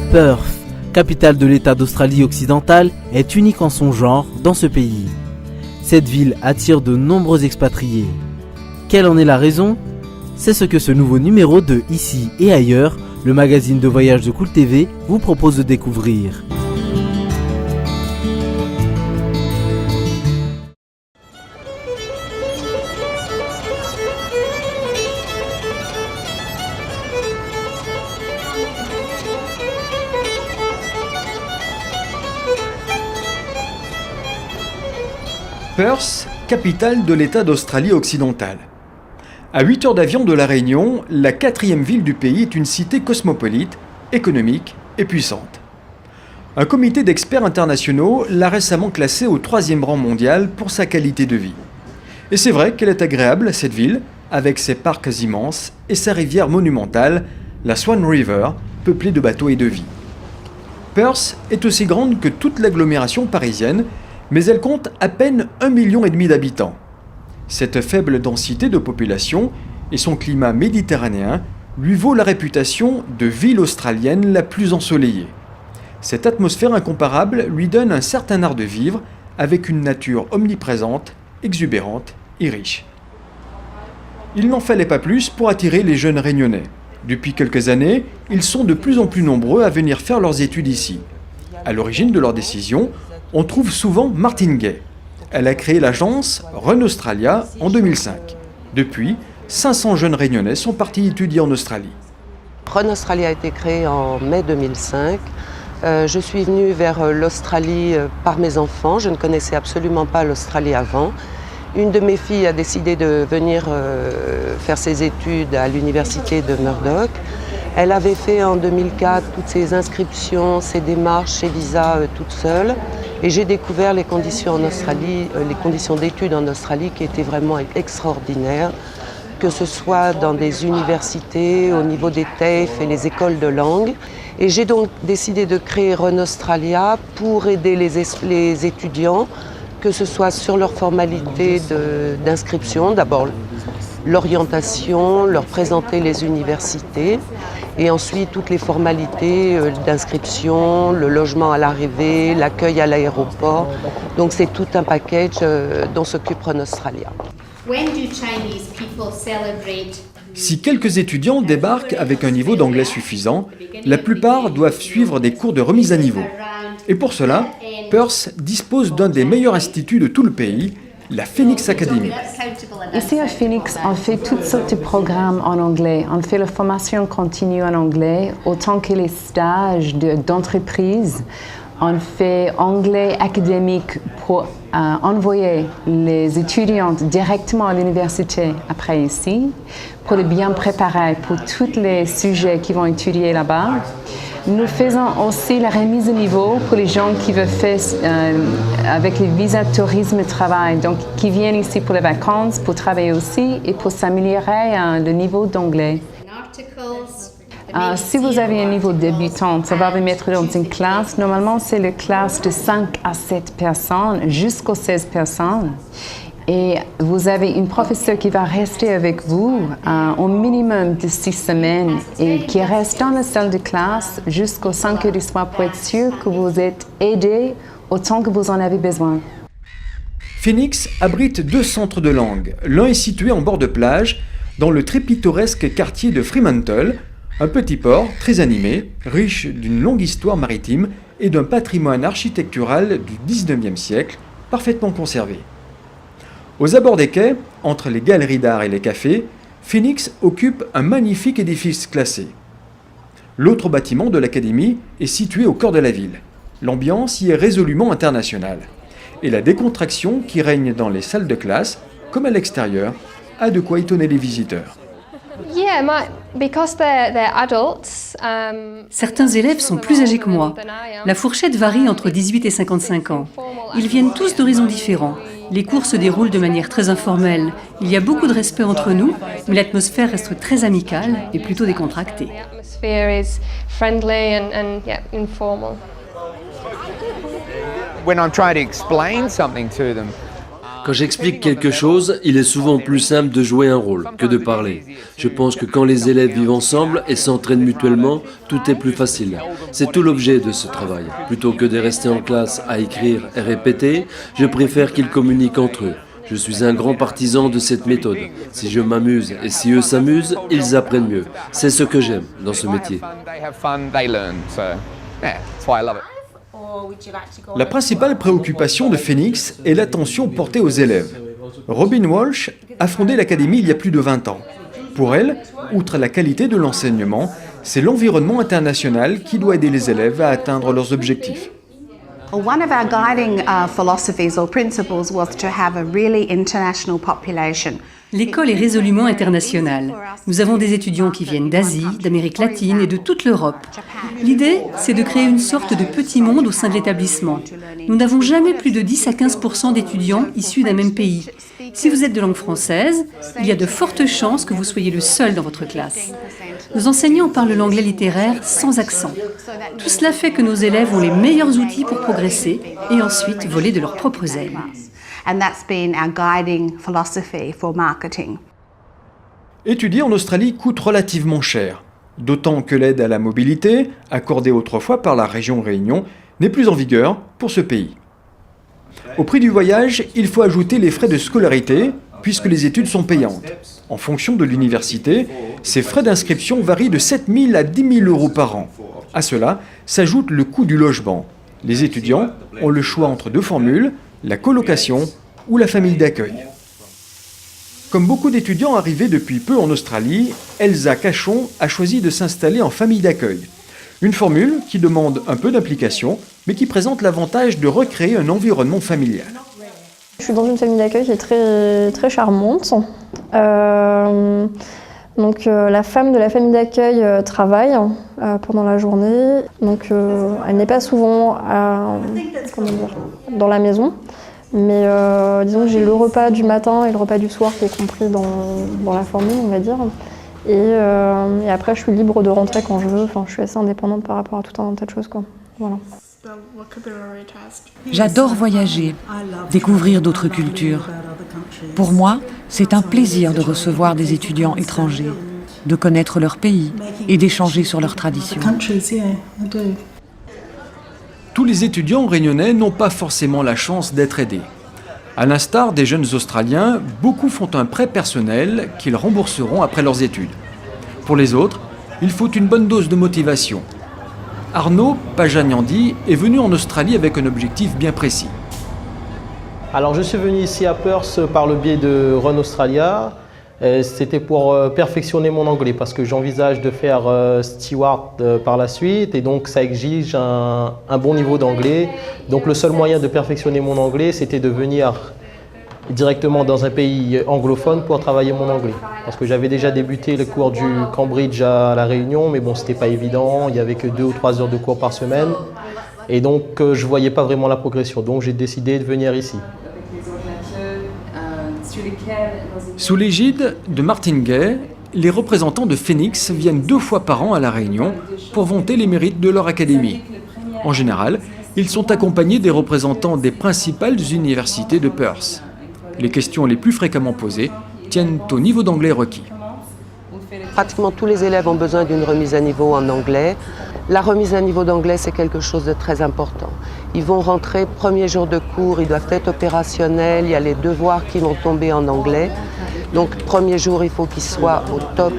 Perth, capitale de l'État d'Australie occidentale, est unique en son genre dans ce pays. Cette ville attire de nombreux expatriés. Quelle en est la raison? C'est ce que ce nouveau numéro de Ici et ailleurs, le magazine de voyage de Cool TV, vous propose de découvrir. Perth, capitale de l'État d'Australie occidentale. À 8 heures d'avion de La Réunion, la 4e ville du pays est une cité cosmopolite, économique et puissante. Un comité d'experts internationaux l'a récemment classée au 3e rang mondial pour sa qualité de vie. Et c'est vrai qu'elle est agréable, cette ville, avec ses parcs immenses et sa rivière monumentale, la Swan River, peuplée de bateaux et de vie. Perth est aussi grande que toute l'agglomération parisienne, mais elle compte à peine 1,5 million d'habitants. Cette faible densité de population et son climat méditerranéen lui vaut la réputation de ville australienne la plus ensoleillée. Cette atmosphère incomparable lui donne un certain art de vivre avec une nature omniprésente, exubérante et riche. Il n'en fallait pas plus pour attirer les jeunes réunionnais. Depuis quelques années, ils sont de plus en plus nombreux à venir faire leurs études ici. À l'origine de leur décision, on trouve souvent Martine Gay. Elle a créé l'agence Run Australia en 2005. Depuis, 500 jeunes réunionnais sont partis étudier en Australie. Run Australia a été créé en mai 2005. Je suis venue vers l'Australie par mes enfants. Je ne connaissais absolument pas l'Australie avant. Une de mes filles a décidé de venir faire ses études à l'université de Murdoch. Elle avait fait en 2004 toutes ses inscriptions, ses démarches, ses visas toute seule. Et j'ai découvert les conditions en Australie, les conditions d'études en Australie qui étaient vraiment extraordinaires, que ce soit dans des universités, au niveau des TAFE et les écoles de langue. Et j'ai donc décidé de créer Run Australia pour aider les étudiants, que ce soit sur leur formalité d'inscription, d'abord l'orientation, leur présenter les universités, et ensuite toutes les formalités d'inscription, le logement à l'arrivée, l'accueil à l'aéroport. Donc c'est tout un package dont s'occupe Run Australia. Si quelques étudiants débarquent avec un niveau d'anglais suffisant, la plupart doivent suivre des cours de remise à niveau. Et pour cela, Perth dispose d'un des meilleurs instituts de tout le pays, la Phoenix Academy. Ici à Phoenix, on fait toutes sortes de programmes en anglais. On fait la formation continue en anglais, autant que les stages d'entreprise. On fait anglais académique pour envoyer les étudiants directement à l'université après ici, pour les bien préparer pour tous les sujets qu'ils vont étudier là-bas. Nous faisons aussi la remise à niveau pour les gens qui veulent faire avec les visas tourisme et travail, donc qui viennent ici pour les vacances, pour travailler aussi et pour s'améliorer le niveau d'anglais. Si vous avez un niveau débutant, ça va vous mettre dans une classe. Normalement, c'est la classe de 5 à 7 personnes, jusqu'aux 16 personnes. Et vous avez une professeure qui va rester avec vous au minimum de 6 semaines et qui reste dans la salle de classe jusqu'aux 5 heures du soir pour être sûr que vous êtes aidé autant que vous en avez besoin. Phoenix abrite 2 centres de langue. L'un est situé en bord de plage, dans le très pittoresque quartier de Fremantle, un petit port très animé, riche d'une longue histoire maritime et d'un patrimoine architectural du 19e siècle, parfaitement conservé. Aux abords des quais, entre les galeries d'art et les cafés, Phoenix occupe un magnifique édifice classé. L'autre bâtiment de l'académie est situé au cœur de la ville. L'ambiance y est résolument internationale. Et la décontraction qui règne dans les salles de classe, comme à l'extérieur, a de quoi étonner les visiteurs. Certains élèves sont plus âgés que moi. La fourchette varie entre 18 et 55 ans. Ils viennent tous d'horizons différents. Les cours se déroulent de manière très informelle. Il y a beaucoup de respect entre nous, mais l'atmosphère reste très amicale et plutôt décontractée. When I'm trying to explain something to them, Quand j'explique quelque chose, il est souvent plus simple de jouer un rôle que de parler. Je pense que quand les élèves vivent ensemble et s'entraînent mutuellement, tout est plus facile. C'est tout l'objet de ce travail. Plutôt que de rester en classe à écrire et répéter, je préfère qu'ils communiquent entre eux. Je suis un grand partisan de cette méthode. Si je m'amuse et si eux s'amusent, ils apprennent mieux. C'est ce que j'aime dans ce métier. they have fun, they learn. So, yeah, that's why I love it. La principale préoccupation de Phoenix est l'attention portée aux élèves. Robin Walsh a fondé l'académie il y a plus de 20 ans. Pour elle, outre la qualité de l'enseignement, c'est l'environnement international qui doit aider les élèves à atteindre leurs objectifs. One of our guiding philosophies or principles was to have a really international population. L'école est résolument internationale. Nous avons des étudiants qui viennent d'Asie, d'Amérique latine et de toute l'Europe. L'idée, c'est de créer une sorte de petit monde au sein de l'établissement. Nous n'avons jamais plus de 10 à 15% d'étudiants issus d'un même pays. Si vous êtes de langue française, il y a de fortes chances que vous soyez le seul dans votre classe. Nos enseignants parlent l'anglais littéraire sans accent. Tout cela fait que nos élèves ont les meilleurs outils pour progresser et ensuite voler de leurs propres ailes. And that's been our guiding philosophy for marketing. Étudier en Australie coûte relativement cher, d'autant que l'aide à la mobilité, accordée autrefois par la région Réunion, n'est plus en vigueur pour ce pays. Au prix du voyage, il faut ajouter les frais de scolarité, puisque les études sont payantes. En fonction de l'université, ces frais d'inscription varient de 7 000 à 10 000 euros par an. À cela s'ajoute le coût du logement. Les étudiants ont le choix entre deux formules, la colocation ou la famille d'accueil. Comme beaucoup d'étudiants arrivés depuis peu en Australie, Elsa Cachon a choisi de s'installer en famille d'accueil. Une formule qui demande un peu d'implication, mais qui présente l'avantage de recréer un environnement familial. Je suis dans une famille d'accueil qui est très, très charmante. Donc la femme de la famille d'accueil travaille pendant la journée, donc elle n'est pas souvent dans la maison, mais disons que j'ai le repas du matin et le repas du soir qui est compris dans la formule, on va dire. Et après je suis libre de rentrer quand je veux, enfin, je suis assez indépendante par rapport à tout un tas de choses, quoi. Voilà. J'adore voyager, découvrir d'autres cultures. Pour moi, c'est un plaisir de recevoir des étudiants étrangers, de connaître leur pays et d'échanger sur leurs traditions. Tous les étudiants réunionnais n'ont pas forcément la chance d'être aidés. À l'instar des jeunes Australiens, beaucoup font un prêt personnel qu'ils rembourseront après leurs études. Pour les autres, il faut une bonne dose de motivation. Arnaud Pajagnandi est venu en Australie avec un objectif bien précis. Alors je suis venu ici à Perth par le biais de Run Australia. C'était pour perfectionner mon anglais parce que j'envisage de faire steward par la suite et donc ça exige un bon niveau d'anglais. Donc le seul moyen de perfectionner mon anglais, c'était de venir directement dans un pays anglophone pour travailler mon anglais. Parce que j'avais déjà débuté le cours du Cambridge à La Réunion, mais bon, c'était pas évident, il n'y avait que 2 ou 3 heures de cours par semaine. Et donc, je ne voyais pas vraiment la progression, donc j'ai décidé de venir ici. Sous l'égide de Martin Gay, les représentants de Phoenix viennent 2 fois par an à La Réunion pour vanter les mérites de leur académie. En général, ils sont accompagnés des représentants des principales universités de Perth. Les questions les plus fréquemment posées tiennent au niveau d'anglais requis. Pratiquement tous les élèves ont besoin d'une remise à niveau en anglais. La remise à niveau d'anglais, c'est quelque chose de très important. Ils vont rentrer, premier jour de cours, ils doivent être opérationnels, il y a les devoirs qui vont tomber en anglais. Donc, premier jour, il faut qu'ils soient au top.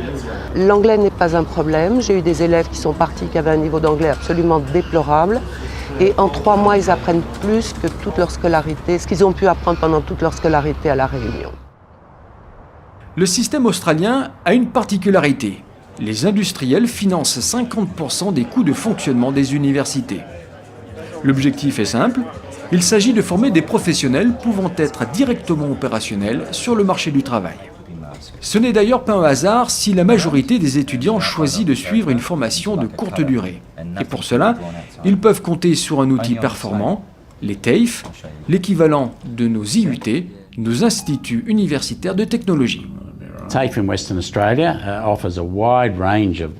L'anglais n'est pas un problème. J'ai eu des élèves qui sont partis, qui avaient un niveau d'anglais absolument déplorable. Et en 3 mois, ils apprennent plus que toute leur scolarité, ce qu'ils ont pu apprendre pendant toute leur scolarité à La Réunion. Le système australien a une particularité. Les industriels financent 50% des coûts de fonctionnement des universités. L'objectif est simple, il s'agit de former des professionnels pouvant être directement opérationnels sur le marché du travail. Ce n'est d'ailleurs pas un hasard si la majorité des étudiants choisit de suivre une formation de courte durée. Et pour cela, ils peuvent compter sur un outil performant, les TAFE, l'équivalent de nos IUT, nos instituts universitaires de technologie. TAFE in Western Australia offers a wide range of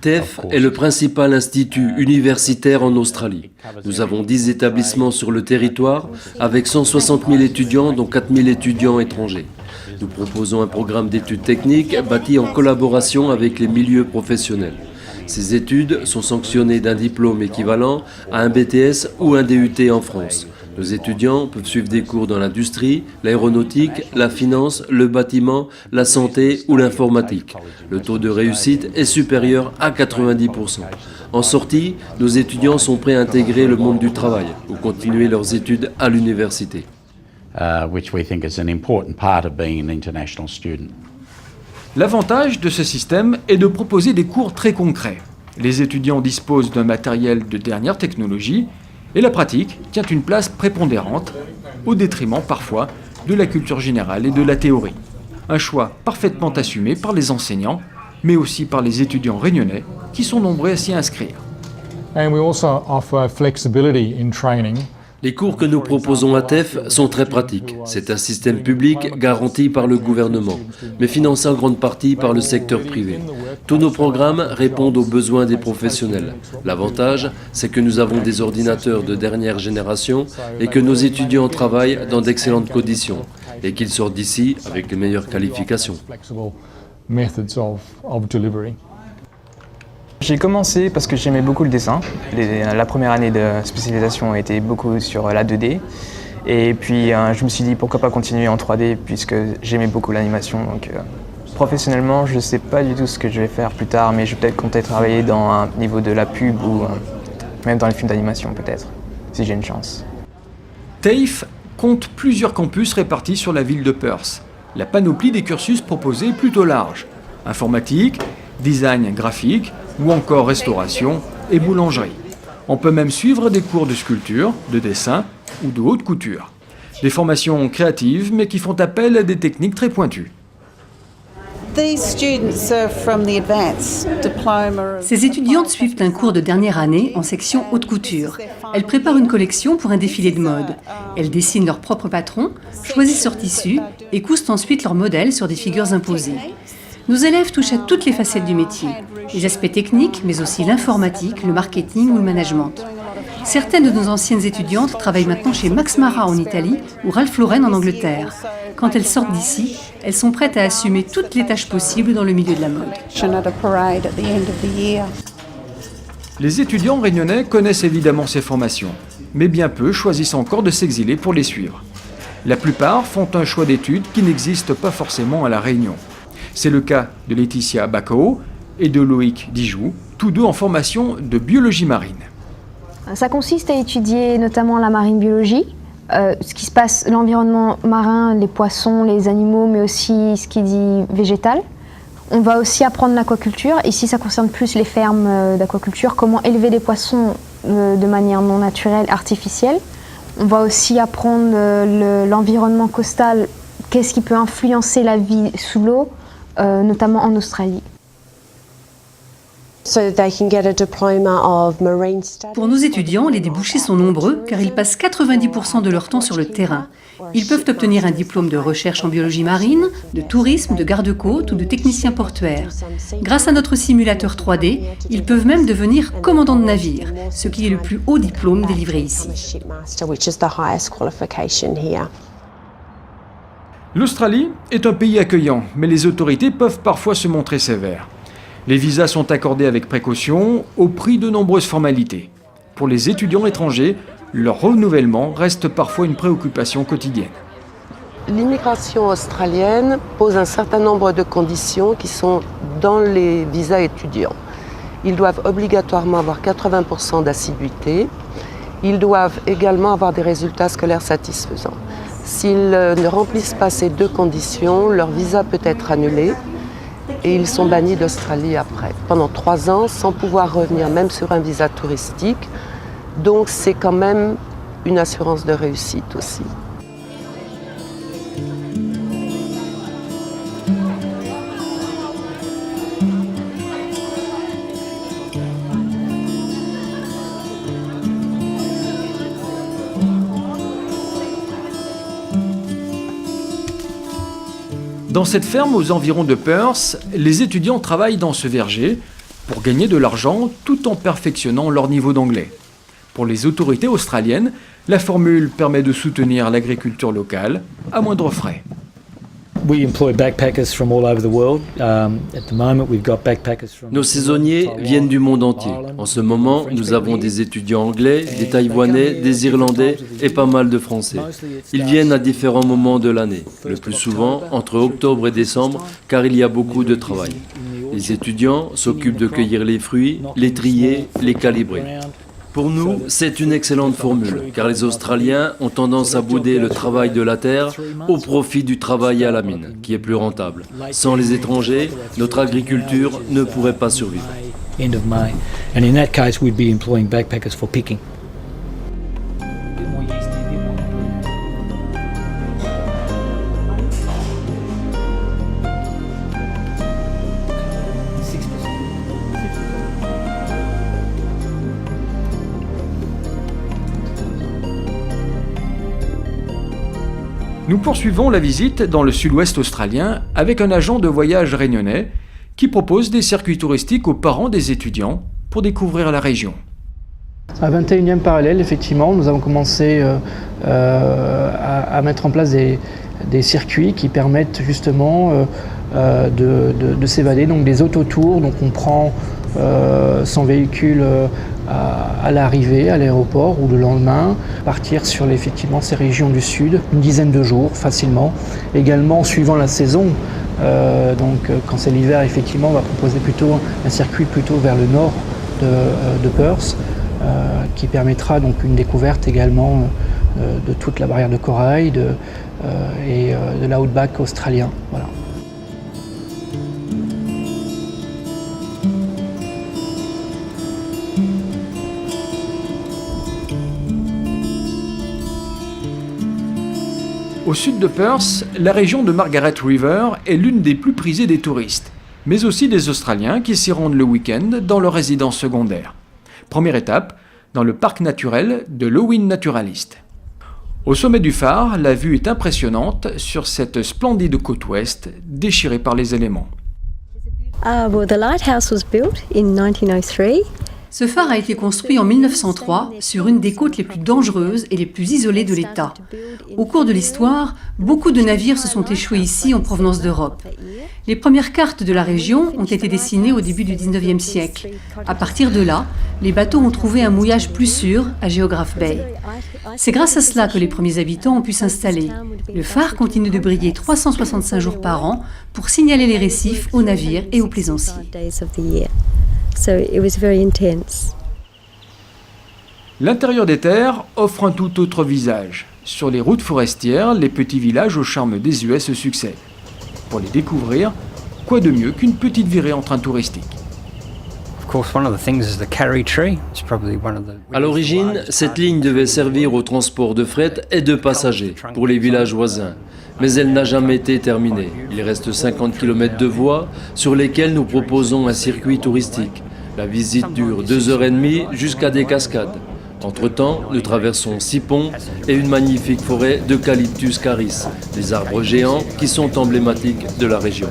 TAFE est le principal institut universitaire en Australie. Nous avons 10 établissements sur le territoire avec 160 000 étudiants, dont 4 000 étudiants étrangers. Nous proposons un programme d'études techniques bâti en collaboration avec les milieux professionnels. Ces études sont sanctionnées d'un diplôme équivalent à un BTS ou un DUT en France. Nos étudiants peuvent suivre des cours dans l'industrie, l'aéronautique, la finance, le bâtiment, la santé ou l'informatique. Le taux de réussite est supérieur à 90%. En sortie, nos étudiants sont prêts à intégrer le monde du travail ou continuer leurs études à l'université. which we think is an important part of being an international student. L'avantage de ce système est de proposer des cours très concrets. Les étudiants disposent d'un matériel de dernière technologie et la pratique tient une place prépondérante, au détriment parfois de la culture générale et de la théorie. Un choix parfaitement assumé par les enseignants, mais aussi par les étudiants réunionnais qui sont nombreux à s'y inscrire. And we also offer flexibility in training. Les cours que nous proposons à TAFE sont très pratiques. C'est un système public garanti par le gouvernement, mais financé en grande partie par le secteur privé. Tous nos programmes répondent aux besoins des professionnels. L'avantage, c'est que nous avons des ordinateurs de dernière génération et que nos étudiants travaillent dans d'excellentes conditions et qu'ils sortent d'ici avec les meilleures qualifications. J'ai commencé parce que j'aimais beaucoup le dessin. La première année de spécialisation était beaucoup sur la 2D. Et puis je me suis dit pourquoi pas continuer en 3D puisque j'aimais beaucoup l'animation. Donc professionnellement, je ne sais pas du tout ce que je vais faire plus tard, mais je vais peut-être compter travailler dans un niveau de la pub ou même dans les films d'animation peut-être, si j'ai une chance. TAFE compte plusieurs campus répartis sur la ville de Perth. La panoplie des cursus proposés est plutôt large. Informatique, design graphique, ou encore restauration et boulangerie. On peut même suivre des cours de sculpture, de dessin ou de haute couture. Des formations créatives mais qui font appel à des techniques très pointues. Ces étudiantes suivent un cours de dernière année en section haute couture. Elles préparent une collection pour un défilé de mode. Elles dessinent leur propre patron, choisissent leur tissu et cousent ensuite leurs modèles sur des figures imposées. Nos élèves touchent à toutes les facettes du métier, les aspects techniques, mais aussi l'informatique, le marketing ou le management. Certaines de nos anciennes étudiantes travaillent maintenant chez Max Mara en Italie ou Ralph Lauren en Angleterre. Quand elles sortent d'ici, elles sont prêtes à assumer toutes les tâches possibles dans le milieu de la mode. Les étudiants réunionnais connaissent évidemment ces formations, mais bien peu choisissent encore de s'exiler pour les suivre. La plupart font un choix d'études qui n'existe pas forcément à La Réunion. C'est le cas de Laetitia Bacao et de Loïc Dijoux, tous deux en formation de biologie marine. Ça consiste à étudier notamment la marine biologie, ce qui se passe, l'environnement marin, les poissons, les animaux, mais aussi ce qui dit végétal. On va aussi apprendre l'aquaculture. Ici, ça concerne plus les fermes d'aquaculture, comment élever des poissons de manière non naturelle, artificielle. On va aussi apprendre l'environnement costal, qu'est-ce qui peut influencer la vie sous l'eau, notamment en Australie. Pour nos étudiants, les débouchés sont nombreux car ils passent 90% de leur temps sur le terrain. Ils peuvent obtenir un diplôme de recherche en biologie marine, de tourisme, de garde-côte ou de technicien portuaire. Grâce à notre simulateur 3D, ils peuvent même devenir commandants de navire, ce qui est le plus haut diplôme délivré ici. L'Australie est un pays accueillant, mais les autorités peuvent parfois se montrer sévères. Les visas sont accordés avec précaution, au prix de nombreuses formalités. Pour les étudiants étrangers, leur renouvellement reste parfois une préoccupation quotidienne. L'immigration australienne pose un certain nombre de conditions qui sont dans les visas étudiants. Ils doivent obligatoirement avoir 80% d'assiduité. Ils doivent également avoir des résultats scolaires satisfaisants. S'ils ne remplissent pas ces deux conditions, leur visa peut être annulé et ils sont bannis d'Australie après, pendant 3 ans, sans pouvoir revenir même sur un visa touristique. Donc c'est quand même une assurance de réussite aussi. Dans cette ferme aux environs de Perth, les étudiants travaillent dans ce verger pour gagner de l'argent tout en perfectionnant leur niveau d'anglais. Pour les autorités australiennes, la formule permet de soutenir l'agriculture locale à moindre frais. Nos saisonniers viennent du monde entier. En ce moment, nous avons des étudiants anglais, des Taïwanais, des Irlandais et pas mal de Français. Ils viennent à différents moments de l'année, le plus souvent entre octobre et décembre, car il y a beaucoup de travail. Les étudiants s'occupent de cueillir les fruits, les trier, les calibrer. Pour nous, c'est une excellente formule, car les Australiens ont tendance à bouder le travail de la terre au profit du travail à la mine, qui est plus rentable. Sans les étrangers, notre agriculture ne pourrait pas survivre. Nous poursuivons la visite dans le sud-ouest australien avec un agent de voyage réunionnais qui propose des circuits touristiques aux parents des étudiants pour découvrir la région. À 21e parallèle, effectivement, nous avons commencé à mettre en place des circuits qui permettent justement de s'évader, donc des autotours. Donc on prend son véhicule à l'arrivée, à l'aéroport ou le lendemain, partir sur effectivement ces régions du sud, une dizaine de jours facilement. Également suivant la saison, donc quand c'est l'hiver, effectivement, on va proposer plutôt un circuit plutôt vers le nord de Perth, qui permettra donc une découverte également de toute la barrière de corail et de l'outback australien. Voilà. Au sud de Perth, la région de Margaret River est l'une des plus prisées des touristes, mais aussi des Australiens qui s'y rendent le week-end dans leur résidence secondaire. Première étape, dans le parc naturel de Lowen Naturalist. Au sommet du phare, la vue est impressionnante sur cette splendide côte ouest déchirée par les éléments. The lighthouse was built in 1903. Ce phare a été construit en 1903 sur une des côtes les plus dangereuses et les plus isolées de l'État. Au cours de l'histoire, beaucoup de navires se sont échoués ici en provenance d'Europe. Les premières cartes de la région ont été dessinées au début du 19e siècle. À partir de là, les bateaux ont trouvé un mouillage plus sûr à Geograph Bay. C'est grâce à cela que les premiers habitants ont pu s'installer. Le phare continue de briller 365 jours par an pour signaler les récifs aux navires et aux plaisanciers. So it was very intense. L'intérieur des terres offre un tout autre visage. Sur les routes forestières, les petits villages au charme désuet se succèdent. Pour les découvrir, quoi de mieux qu'une petite virée en train touristique? À l'origine, cette ligne devait servir au transport de fret et de passagers pour les villages voisins. Mais elle n'a jamais été terminée. Il reste 50 km de voies sur lesquelles nous proposons un circuit touristique. La visite dure 2h30 jusqu'à des cascades. Entre-temps, nous traversons 6 ponts et une magnifique forêt d'Eucalyptus caris, des arbres géants qui sont emblématiques de la région.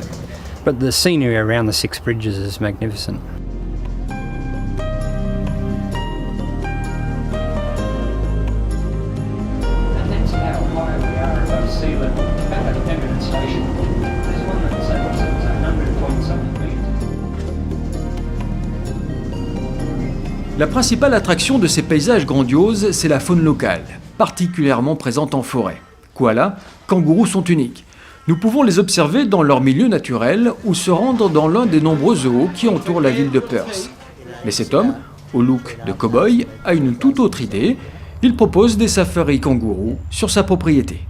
But the scenery around the 6 bridges is magnificent. La principale attraction de ces paysages grandioses, c'est la faune locale, particulièrement présente en forêt. Koalas, kangourous sont uniques. Nous pouvons les observer dans leur milieu naturel ou se rendre dans l'un des nombreux zoos qui entourent la ville de Perth. Mais cet homme, au look de cow-boy, a une toute autre idée. Il propose des safaris kangourous sur sa propriété.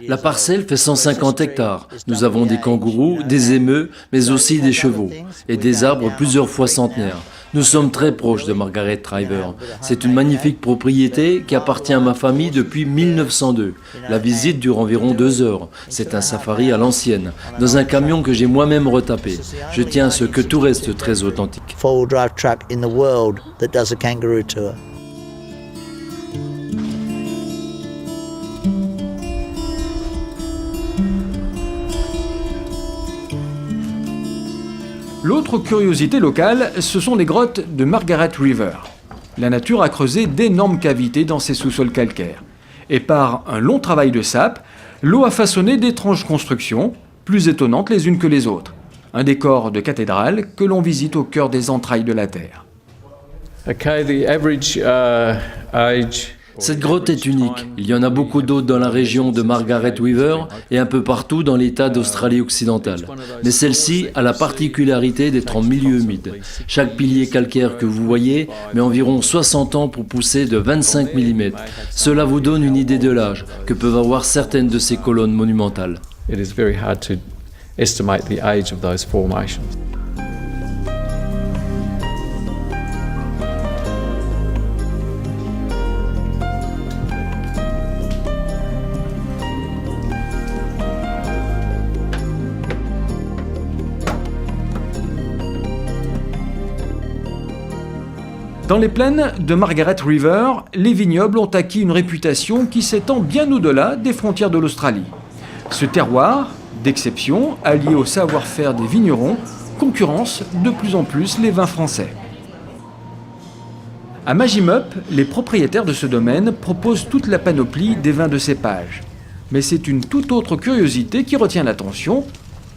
La parcelle fait 150 hectares. Nous avons des kangourous, des émeus, mais aussi des chevaux et des arbres plusieurs fois centenaires. Nous sommes très proches de Margaret River. C'est une magnifique propriété qui appartient à ma famille depuis 1902. La visite dure environ 2 heures. C'est un safari à l'ancienne, dans un camion que j'ai moi-même retapé. Je tiens à ce que tout reste très authentique. L'autre curiosité locale, ce sont les grottes de Margaret River. La nature a creusé d'énormes cavités dans ces sous-sols calcaires. Et par un long travail de sape, l'eau a façonné d'étranges constructions, plus étonnantes les unes que les autres. Un décor de cathédrale que l'on visite au cœur des entrailles de la Terre. Cette grotte est unique. Il y en a beaucoup d'autres dans la région de Margaret River et un peu partout dans l'État d'Australie occidentale. Mais celle-ci a la particularité d'être en milieu humide. Chaque pilier calcaire que vous voyez met environ 60 ans pour pousser de 25 mm. Cela vous donne une idée de l'âge que peuvent avoir certaines de ces colonnes monumentales. It is very hard to estimate the age of those formations. Dans les plaines de Margaret River, les vignobles ont acquis une réputation qui s'étend bien au-delà des frontières de l'Australie. Ce terroir, d'exception, allié au savoir-faire des vignerons, concurrence de plus en plus les vins français. À Majimup, les propriétaires de ce domaine proposent toute la panoplie des vins de cépage. Mais c'est une toute autre curiosité qui retient l'attention,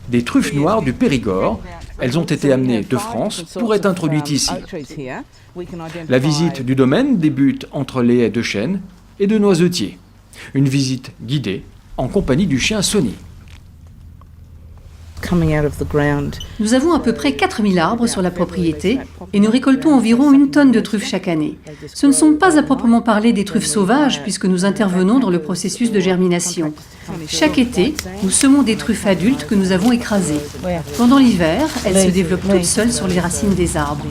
des truffes noires du Périgord. Elles ont été amenées de France pour être introduites ici. La visite du domaine débute entre les haies de chêne et de noisetiers. Une visite guidée en compagnie du chien Sonny. Nous avons à peu près 4000 arbres sur la propriété et nous récoltons environ 1 tonne de truffes chaque année. Ce ne sont pas à proprement parler des truffes sauvages puisque nous intervenons dans le processus de germination. Chaque été, nous semons des truffes adultes que nous avons écrasées. Pendant l'hiver, elles se développent toutes seules sur les racines des arbres.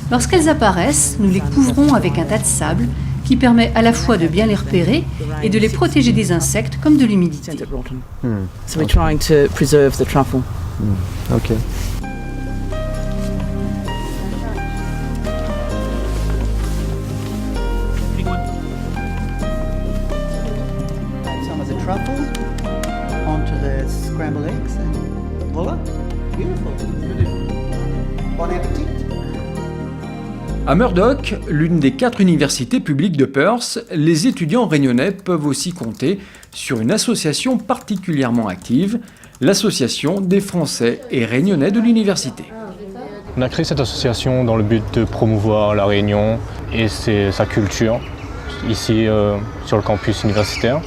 Lorsqu'elles apparaissent, nous les couvrons avec un tas de sable qui permet à la fois de bien les repérer et de les protéger des insectes comme de l'humidité. So we're trying to preserve the truffle. Okay. Some of the truffle onto the scrambled eggs and voila, beautiful. Bon appétit. À Murdoch, l'une des 4 universités publiques de Perth, les étudiants réunionnais peuvent aussi compter sur une association particulièrement active, l'Association des Français et Réunionnais de l'université. On a créé cette association dans le but de promouvoir la Réunion et sa culture ici sur le campus universitaire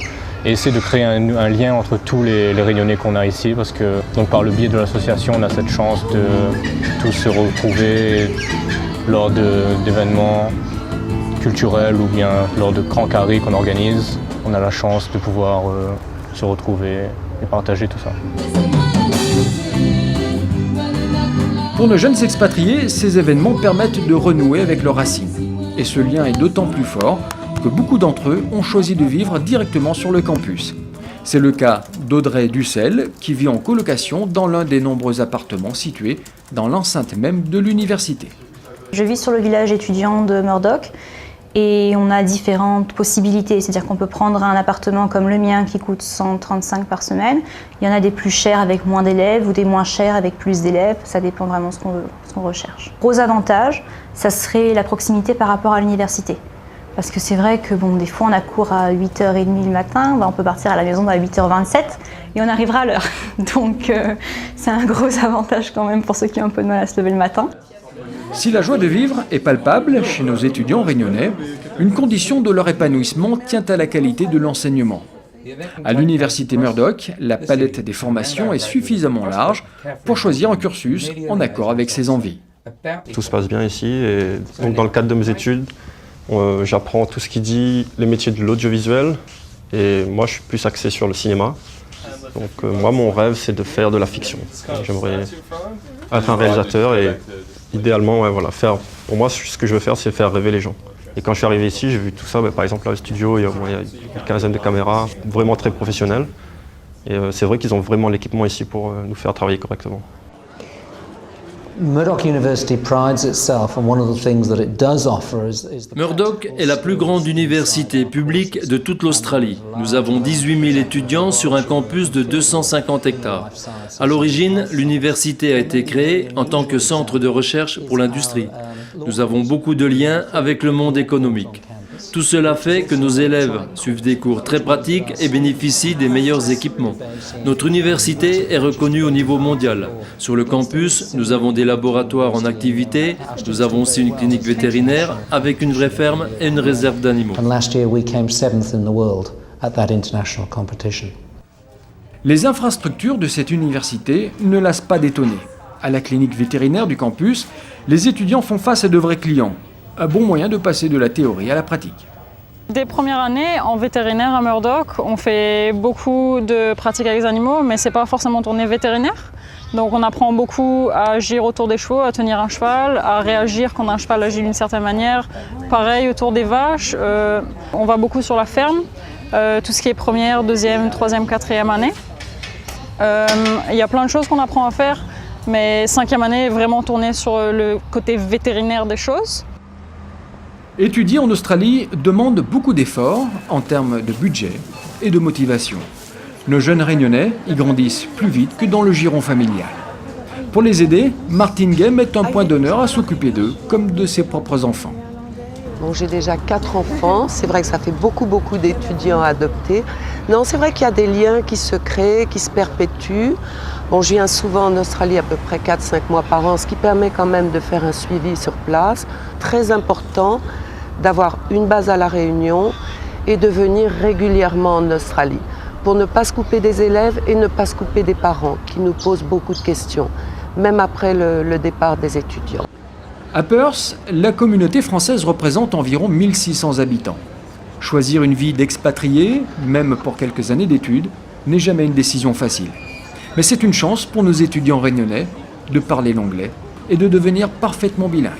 et essayer de créer un lien entre tous les Réunionnais qu'on a ici parce que donc, par le biais de l'association, on a cette chance de tous se retrouver lors d'événements culturels ou bien lors de grands carrés qu'on organise. On a la chance de pouvoir se retrouver et partager tout ça. Pour nos jeunes expatriés, ces événements permettent de renouer avec leurs racines. Et ce lien est d'autant plus fort que beaucoup d'entre eux ont choisi de vivre directement sur le campus. C'est le cas d'Audrey Dussel, qui vit en colocation dans l'un des nombreux appartements situés dans l'enceinte même de l'université. Je vis sur le village étudiant de Murdoch et on a différentes possibilités. C'est-à-dire qu'on peut prendre un appartement comme le mien qui coûte 135 par semaine. Il y en a des plus chers avec moins d'élèves ou des moins chers avec plus d'élèves. Ça dépend vraiment de ce qu'on recherche. Gros avantage, ça serait la proximité par rapport à l'université. Parce que c'est vrai que des fois on a cours à 8h30 le matin, on peut partir à la maison à 8h27 et on arrivera à l'heure. Donc c'est un gros avantage quand même pour ceux qui ont un peu de mal à se lever le matin. Si la joie de vivre est palpable chez nos étudiants réunionnais, une condition de leur épanouissement tient à la qualité de l'enseignement. À l'université Murdoch, la palette des formations est suffisamment large pour choisir un cursus en accord avec ses envies. Tout se passe bien ici et donc dans le cadre de mes études, j'apprends tout ce qui dit les métiers de l'audiovisuel et moi je suis plus axé sur le cinéma. Donc moi mon rêve c'est de faire de la fiction. J'aimerais être un réalisateur et idéalement faire, pour moi ce que je veux faire c'est faire rêver les gens. Et quand je suis arrivé ici j'ai vu tout ça, par exemple là au studio il y a une quinzaine de caméras, vraiment très professionnelles. Et c'est vrai qu'ils ont vraiment l'équipement ici pour nous faire travailler correctement. Murdoch University prides itself on one of the things that it does offer is the Murdoch est la plus grande université publique de toute l'Australie. Nous avons 18 000 étudiants sur un campus de 250 hectares. À l'origine, l'université a été créée en tant que centre de recherche pour l'industrie. Nous avons beaucoup de liens avec le monde économique. Tout cela fait que nos élèves suivent des cours très pratiques et bénéficient des meilleurs équipements. Notre université est reconnue au niveau mondial. Sur le campus, nous avons des laboratoires en activité, nous avons aussi une clinique vétérinaire avec une vraie ferme et une réserve d'animaux. And last year we came 7th in the world at that international competition. Les infrastructures de cette université ne lassent pas d'étonner. À la clinique vétérinaire du campus, les étudiants font face à de vrais clients. Un bon moyen de passer de la théorie à la pratique. Dès premières années, en vétérinaire à Murdoch, on fait beaucoup de pratiques avec les animaux, mais ce n'est pas forcément tourné vétérinaire. Donc on apprend beaucoup à agir autour des chevaux, à tenir un cheval, à réagir quand un cheval agit d'une certaine manière. Pareil autour des vaches, on va beaucoup sur la ferme, tout ce qui est première, deuxième, troisième, quatrième année. Il y a plein de choses qu'on apprend à faire, mais cinquième année est vraiment tournée sur le côté vétérinaire des choses. Étudier en Australie demande beaucoup d'efforts en termes de budget et de motivation. Nos jeunes Réunionnais y grandissent plus vite que dans le giron familial. Pour les aider, Martine Gay met un point d'honneur à s'occuper d'eux comme de ses propres enfants. Bon, j'ai déjà 4 enfants, c'est vrai que ça fait beaucoup d'étudiants à adopter. Non, c'est vrai qu'il y a des liens qui se créent, qui se perpétuent. Bon, je viens souvent en Australie à peu près 4-5 mois par an, ce qui permet quand même de faire un suivi sur place. Très important d'avoir une base à La Réunion et de venir régulièrement en Australie pour ne pas se couper des élèves et ne pas se couper des parents qui nous posent beaucoup de questions, même après le départ des étudiants. À Perth, la communauté française représente environ 1600 habitants. Choisir une vie d'expatrié, même pour quelques années d'études, n'est jamais une décision facile. Mais c'est une chance pour nos étudiants réunionnais de parler l'anglais et de devenir parfaitement bilingues.